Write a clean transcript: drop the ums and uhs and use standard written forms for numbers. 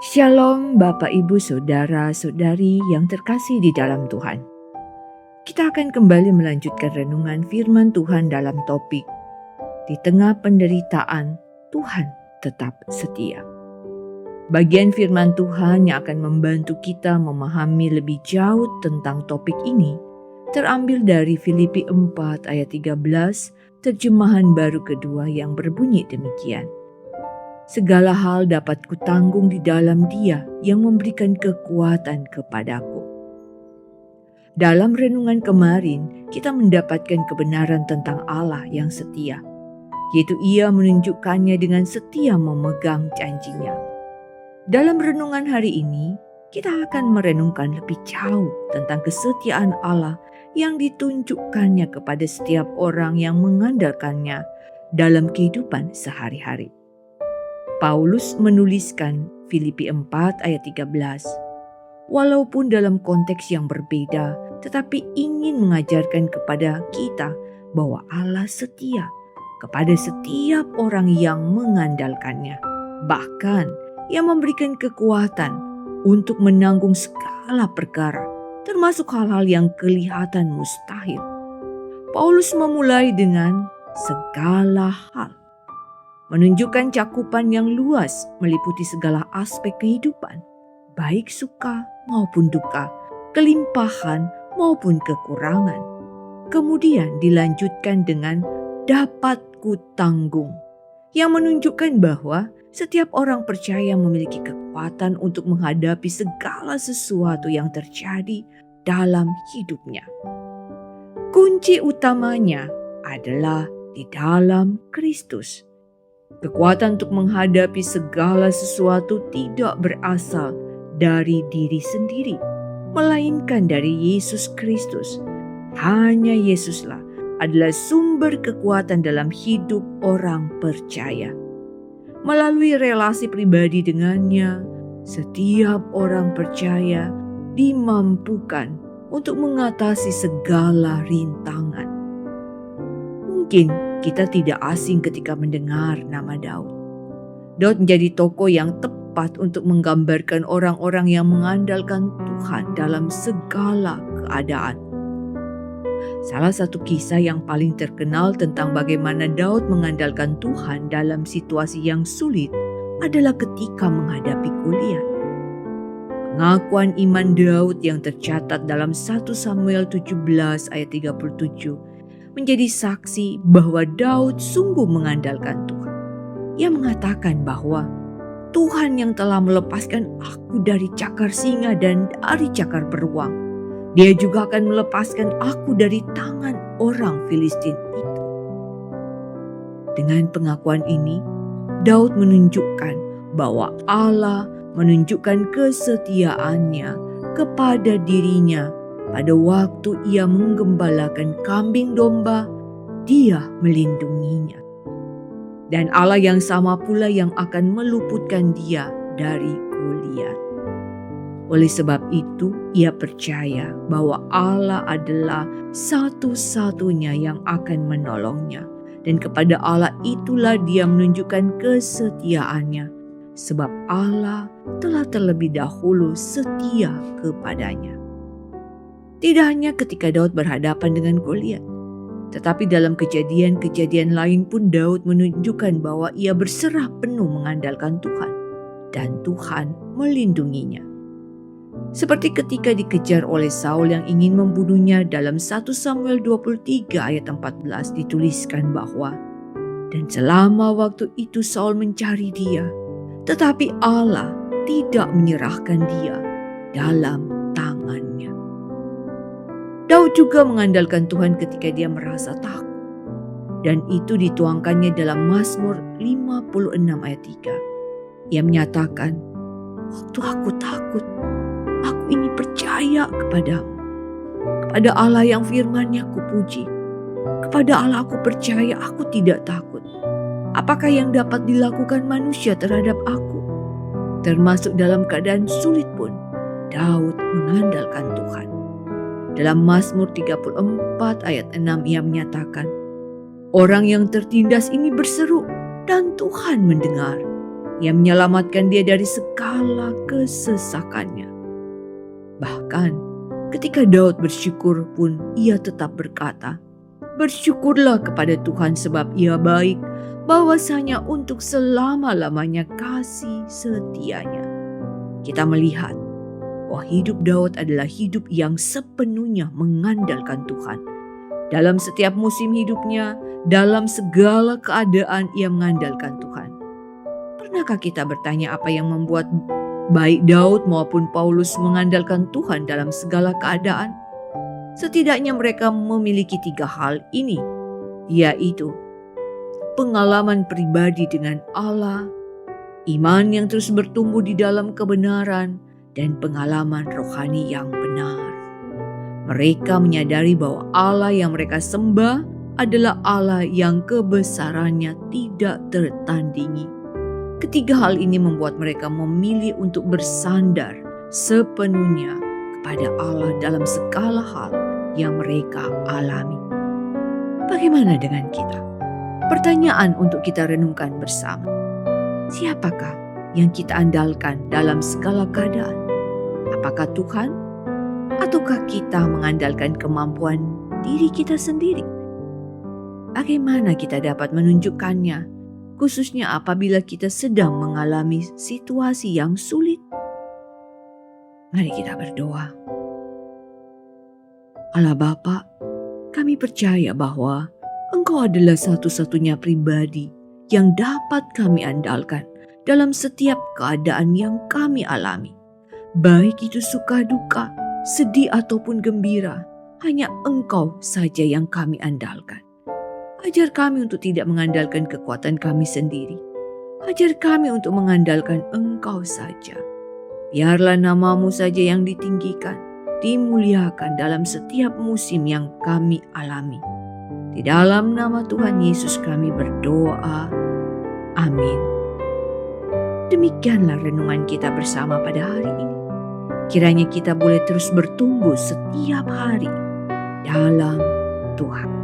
Shalom Bapak Ibu Saudara-saudari yang terkasih di dalam Tuhan. Kita akan kembali melanjutkan renungan firman Tuhan dalam topik Di tengah penderitaan, Tuhan tetap setia. Bagian firman Tuhan yang akan membantu kita memahami lebih jauh tentang topik ini terambil dari Filipi 4 ayat 13, terjemahan baru kedua yang berbunyi demikian. Segala hal dapat kutanggung di dalam Dia yang memberikan kekuatan kepadaku. Dalam renungan kemarin, kita mendapatkan kebenaran tentang Allah yang setia, yaitu Ia menunjukkannya dengan setia memegang janjinya. Dalam renungan hari ini, kita akan merenungkan lebih jauh tentang kesetiaan Allah yang ditunjukkannya kepada setiap orang yang mengandalkannya dalam kehidupan sehari-hari. Paulus menuliskan Filipi 4 ayat 13, walaupun dalam konteks yang berbeda, tetapi ingin mengajarkan kepada kita bahwa Allah setia kepada setiap orang yang mengandalkannya. Bahkan, Ia memberikan kekuatan untuk menanggung segala perkara, termasuk hal-hal yang kelihatan mustahil. Paulus memulai dengan segala hal, menunjukkan cakupan yang luas meliputi segala aspek kehidupan, baik suka maupun duka, kelimpahan maupun kekurangan. Kemudian dilanjutkan dengan dapat kutanggung, yang menunjukkan bahwa setiap orang percaya memiliki kekuatan untuk menghadapi segala sesuatu yang terjadi dalam hidupnya. Kunci utamanya adalah di dalam Kristus. Kekuatan untuk menghadapi segala sesuatu tidak berasal dari diri sendiri, melainkan dari Yesus Kristus. Hanya Yesuslah adalah sumber kekuatan dalam hidup orang percaya. Melalui relasi pribadi dengannya, setiap orang percaya dimampukan untuk mengatasi segala rintangan. Mungkin kita tidak asing ketika mendengar nama Daud. Daud menjadi tokoh yang tepat untuk menggambarkan orang-orang yang mengandalkan Tuhan dalam segala keadaan. Salah satu kisah yang paling terkenal tentang bagaimana Daud mengandalkan Tuhan dalam situasi yang sulit adalah ketika menghadapi Goliat. Pengakuan iman Daud yang tercatat dalam 1 Samuel 17 ayat 37 menjadi saksi bahwa Daud sungguh mengandalkan Tuhan. Ia mengatakan bahwa Tuhan yang telah melepaskan aku dari cakar singa dan dari cakar beruang, Dia juga akan melepaskan aku dari tangan orang Filistin itu. Dengan pengakuan ini, Daud menunjukkan bahwa Allah menunjukkan kesetiaannya kepada dirinya. Pada waktu ia menggembalakan kambing domba, Dia melindunginya. Dan Allah yang sama pula yang akan meluputkan dia dari Goliat. Oleh sebab itu, ia percaya bahwa Allah adalah satu-satunya yang akan menolongnya. Dan kepada Allah itulah dia menunjukkan kesetiaannya, sebab Allah telah terlebih dahulu setia kepadanya. Tidak hanya ketika Daud berhadapan dengan Goliat, tetapi dalam kejadian-kejadian lain pun Daud menunjukkan bahwa ia berserah penuh mengandalkan Tuhan, dan Tuhan melindunginya. Seperti ketika dikejar oleh Saul yang ingin membunuhnya dalam 1 Samuel 23 ayat 14 dituliskan bahwa, dan selama waktu itu Saul mencari dia, tetapi Allah tidak menyerahkan dia dalam tangannya. Daud juga mengandalkan Tuhan ketika dia merasa takut. Dan itu dituangkannya dalam Mazmur 56 ayat 3. Ia menyatakan, waktu aku takut, aku ini percaya kepadamu. Kepada Allah yang firman-Nya kupuji. Kepada Allah aku percaya, aku tidak takut. Apakah yang dapat dilakukan manusia terhadap aku? Termasuk dalam keadaan sulit pun, Daud mengandalkan Tuhan. Dalam Mazmur 34 ayat 6 ia menyatakan, orang yang tertindas ini berseru dan Tuhan mendengar. Ia menyelamatkan dia dari segala kesesakannya. Bahkan ketika Daud bersyukur pun ia tetap berkata, "Bersyukurlah kepada Tuhan sebab ia baik, bahwasanya untuk selama-lamanya kasih setianya." Kita melihat bahwa hidup Daud adalah hidup yang sepenuhnya mengandalkan Tuhan. Dalam setiap musim hidupnya, dalam segala keadaan ia mengandalkan Tuhan. Pernahkah kita bertanya apa yang membuat baik Daud maupun Paulus mengandalkan Tuhan dalam segala keadaan? Setidaknya mereka memiliki 3 hal ini, yaitu pengalaman pribadi dengan Allah, iman yang terus bertumbuh di dalam kebenaran, dan pengalaman rohani yang benar. Mereka menyadari bahwa Allah yang mereka sembah adalah Allah yang kebesarannya tidak tertandingi. Ketiga hal ini membuat mereka memilih untuk bersandar sepenuhnya kepada Allah dalam segala hal yang mereka alami. Bagaimana dengan kita? Pertanyaan untuk kita renungkan bersama. Siapakah yang kita andalkan dalam segala keadaan? Apakah Tuhan? Ataukah kita mengandalkan kemampuan diri kita sendiri? Bagaimana kita dapat menunjukkannya? Khususnya apabila kita sedang mengalami situasi yang sulit. Mari kita berdoa. Allah Bapa, kami percaya bahwa Engkau adalah satu-satunya pribadi yang dapat kami andalkan dalam setiap keadaan yang kami alami. Baik itu suka duka, sedih ataupun gembira, hanya Engkau saja yang kami andalkan. Ajar kami untuk tidak mengandalkan kekuatan kami sendiri. Ajar kami untuk mengandalkan Engkau saja. Biarlah nama-Mu saja yang ditinggikan, dimuliakan dalam setiap musim yang kami alami. Di dalam nama Tuhan Yesus kami berdoa. Amin. Demikianlah renungan kita bersama pada hari ini. Kiranya kita boleh terus bertumbuh setiap hari dalam Tuhan.